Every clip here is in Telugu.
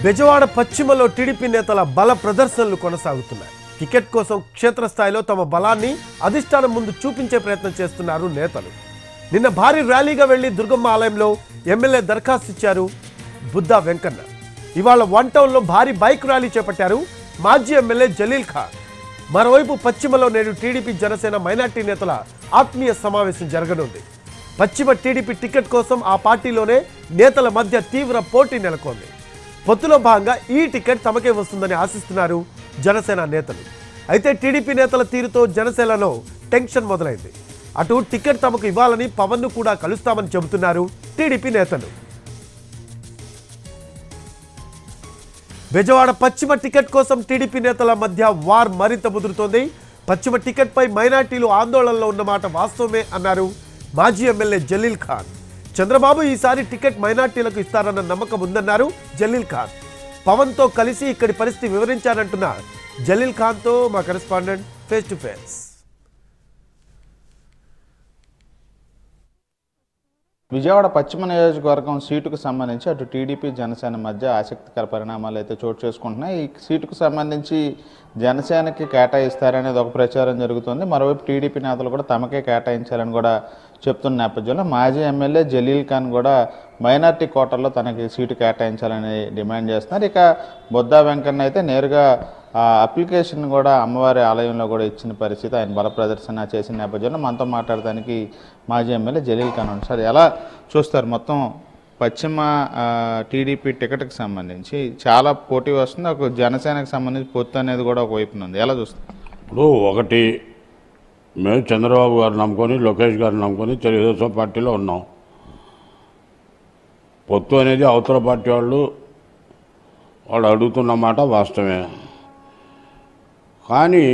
బెజవాడ పశ్చిమలో టీడీపీ నేతల బల ప్రదర్శనలు కొనసాగుతున్నాయి. టికెట్ కోసం క్షేత్రస్థాయిలో తమ బలాన్ని అధిష్టానం ముందు చూపించే ప్రయత్నం చేస్తున్నారు నేతలు. నిన్న భారీ ర్యాలీగా వెళ్లి దుర్గమ్మ ఆలయంలో ఎమ్మెల్యే దరఖాస్తు ఇచ్చారు బుద్దా వెంకన్న. ఇవాళ వన్ టౌన్లో భారీ బైక్ ర్యాలీ చేపట్టారు మాజీ ఎమ్మెల్యే జలీల్ ఖాన్. మరోవైపు పశ్చిమలో నేడు టీడీపీ జనసేన మైనార్టీ నేతల ఆత్మీయ సమావేశం జరగనుంది. పశ్చిమ టీడీపీ టికెట్ కోసం ఆ పార్టీలోనే నేతల మధ్య తీవ్ర పోటీ నెలకొంది. పొత్తులో భాగంగా ఈ టికెట్ తమకే వస్తుందని ఆశిస్తున్నారు జనసేన నేతలు. అయితే టీడీపీ నేతల తీరుతో జనసేనలో టెన్షన్ మొదలైంది. అటు టికెట్ తమకు ఇవ్వాలని పవన్ను కూడా కలుస్తామని చెబుతున్నారు టీడీపీ నేతలు. బెజవాడ పశ్చిమ టికెట్ కోసం టీడీపీ నేతల మధ్య వార్ మరింత ముదురుతోంది. పశ్చిమ టికెట్పై మైనార్టీలు ఆందోళనలో ఉన్నమాట వాస్తవమే అన్నారు మాజీ ఎమ్మెల్యే జలీల్ ఖాన్. చంద్రబాబు ఈసారి టికెట్ మైనార్టీలకు ఇస్తారన్న నమ్మకం ఉందన్నారు జలీల్ ఖాన్. పవన్తో కలిసి ఇక్కడి పరిస్థితి వివరించారంటున్న జలీల్ ఖాన్తో మా correspondent face to face. Vijayawada పశ్చిమ నియోజకవర్గం సీటుకు సంబంధించి అటు టీడీపీ జనసేన మధ్య ఆసక్తికర పరిణామాలు అయితే చోటు చేసుకుంటున్నాయి. ఈ సీటుకు సంబంధించి జనసేనకి కేటాయిస్తారనేది ఒక ప్రచారం జరుగుతుంది. మరోవైపు టీడీపీ నేతలు కూడా తమకే కేటాయించాలని కూడా చెప్తున్న నేపథ్యంలో మాజీ ఎమ్మెల్యే జలీల్ ఖాన్ కూడా మైనార్టీ కోటాల్లో తనకి సీటు కేటాయించాలని డిమాండ్ చేస్తున్నారు. ఇక బుద్దా వెంకన్న అయితే నేరుగా అప్లికేషన్ కూడా అమ్మవారి ఆలయంలో కూడా ఇచ్చిన పరిస్థితి, ఆయన బల ప్రదర్శన చేసిన నేపథ్యంలో మనతో మాట్లాడడానికి మాజీ ఎమ్మెల్యే జలీల్ ఖాన్ ఉంది. సార్, ఎలా చూస్తారు మొత్తం పశ్చిమ టీడీపీ టికెట్కి సంబంధించి చాలా పోటీ వస్తుంది, ఒక జనసేనకు సంబంధించి పొత్తు అనేది కూడా ఒకవైపు ఉంది, ఎలా చూస్తారు? ఇప్పుడు ఒకటి, మేము చంద్రబాబు గారు నమ్ముకొని లోకేష్ గారిని నమ్ముకొని తెలుగుదేశం పార్టీలో ఉన్నాం. పొత్తు అనేది అవతల పార్టీ వాళ్ళు అడుగుతున్నమాట వాస్తవమే. కానీ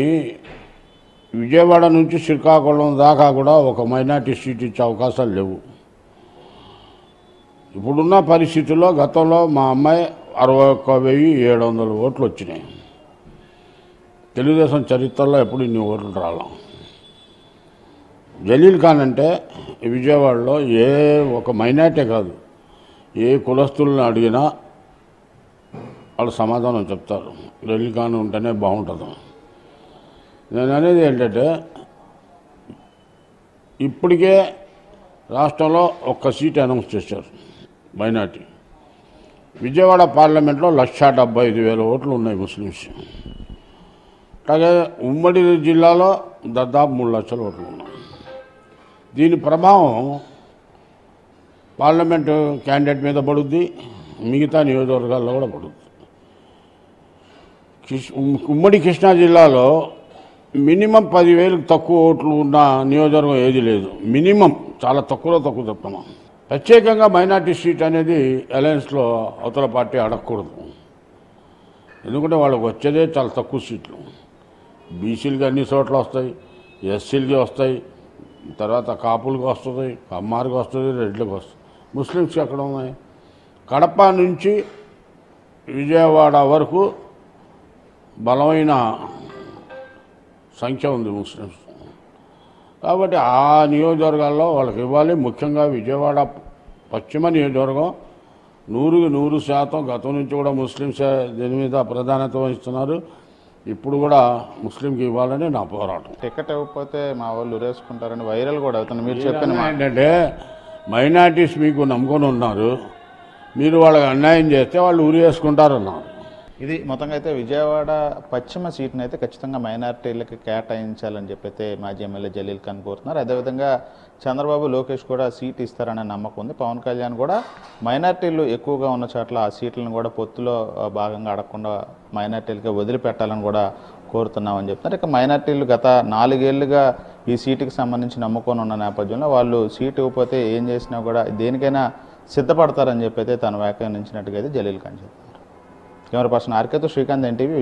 విజయవాడ నుంచి శ్రీకాకుళం దాకా కూడా ఒక మైనార్టీ సీట్ ఇచ్చే అవకాశాలు లేవు. ఇప్పుడున్న పరిస్థితుల్లో గతంలో మా అమ్మాయి 61,700 ఓట్లు వచ్చినాయి. తెలుగుదేశం చరిత్రలో ఎప్పుడు ఇన్ని ఓట్లు రాలా. జలీల్ ఖాన్ అంటే విజయవాడలో ఏ ఒక మైనార్టీ కాదు, ఏ కులస్తులను అడిగినా వాళ్ళు సమాధానం చెప్తారు, జలీల్ ఖాన్ ఉంటేనే బాగుంటుంది. నేను అనేది ఏంటంటే, ఇప్పటికే రాష్ట్రంలో ఒక్క సీట్ అనౌన్స్ చేశారు మైనార్టీ. విజయవాడ పార్లమెంట్లో 1,75,000 ఓట్లు ఉన్నాయి ముస్లిమ్స్. అలాగే ఉమ్మడి జిల్లాలో దాదాపు 3 లక్షల ఓట్లు ఉన్నాయి. దీని ప్రభావం పార్లమెంటు క్యాండిడేట్ మీద పడుద్ది, మిగతా నియోజకవర్గాల్లో కూడా పడుద్ది. ఉమ్మడి కృష్ణా జిల్లాలో మినిమం 10,000 తక్కువ ఓట్లు ఉన్న నియోజకవర్గం ఏది లేదు. మినిమం చాలా తక్కువ చెప్తున్నాం. ప్రత్యేకంగా మైనార్టీ సీట్ అనేది అలయన్స్లో అవతల పార్టీ అడగకూడదు. ఎందుకంటే వాళ్ళకి వచ్చేదే చాలా తక్కువ సీట్లు. బీసీలకి అన్ని చోట్ల వస్తాయి, ఎస్సీలకి వస్తాయి, తర్వాత కాపులకు వస్తుంది, కమ్మారికి వస్తుంది, రెడ్లకు వస్తుంది. ముస్లిమ్స్కి ఎక్కడ ఉన్నాయి? కడప నుంచి విజయవాడ వరకు బలమైన సంఖ్య ఉంది ముస్లిమ్స్. కాబట్టి ఆ నియోజకవర్గాల్లో వాళ్ళకి ఇవ్వాలి. ముఖ్యంగా విజయవాడ పశ్చిమ నియోజకవర్గం 100% గతం నుంచి కూడా ముస్లిమ్స్ దీని మీద ప్రాధాన్యత వహిస్తున్నారు. ఇప్పుడు కూడా ముస్లింకి ఇవ్వాలని నా పోరాటం. టికెట్ ఇవ్వకపోతే మా వాళ్ళు ఉరేసుకుంటారని వైరల్ కూడా అవుతుంది. మీరు చెప్పిన ఏంటంటే, మైనార్టీస్ మీకు నమ్ముకొని ఉన్నారు, మీరు వాళ్ళకి అన్యాయం చేస్తే వాళ్ళు ఉరేసుకుంటారన్నారు. ఇది మొత్తంగా అయితే విజయవాడ పశ్చిమ సీట్ని అయితే ఖచ్చితంగా మైనార్టీలకి కేటాయించాలని చెప్పైతే మాజీ ఎమ్మెల్యే జలీల్ ఖాన్ కోరుతున్నారు. అదేవిధంగా చంద్రబాబు, లోకేష్ కూడా సీట్ ఇస్తారనే నమ్మకం ఉంది. పవన్ కళ్యాణ్ కూడా మైనార్టీలు ఎక్కువగా ఉన్న చోట్ల ఆ సీట్లను కూడా పొత్తులో భాగంగా అడగకుండా మైనార్టీలకి వదిలిపెట్టాలని కూడా కోరుతున్నామని చెప్తున్నారు. ఇక మైనార్టీలు గత 4 ఏళ్లుగా ఈ సీటుకి సంబంధించి నమ్ముకొని ఉన్న నేపథ్యంలో వాళ్ళు సీటు ఇవ్వకపోతే ఏం చేసినా కూడా దేనికైనా సిద్ధపడతారని చెప్పైతే తను వ్యాఖ్యానించినట్టుగా అయితే జలీల్ ఖాన్ చెప్తున్నారు. కెమెరా పర్సన్ ఆర్కేతో శ్రీకాంత్, ఎన్టీవీ.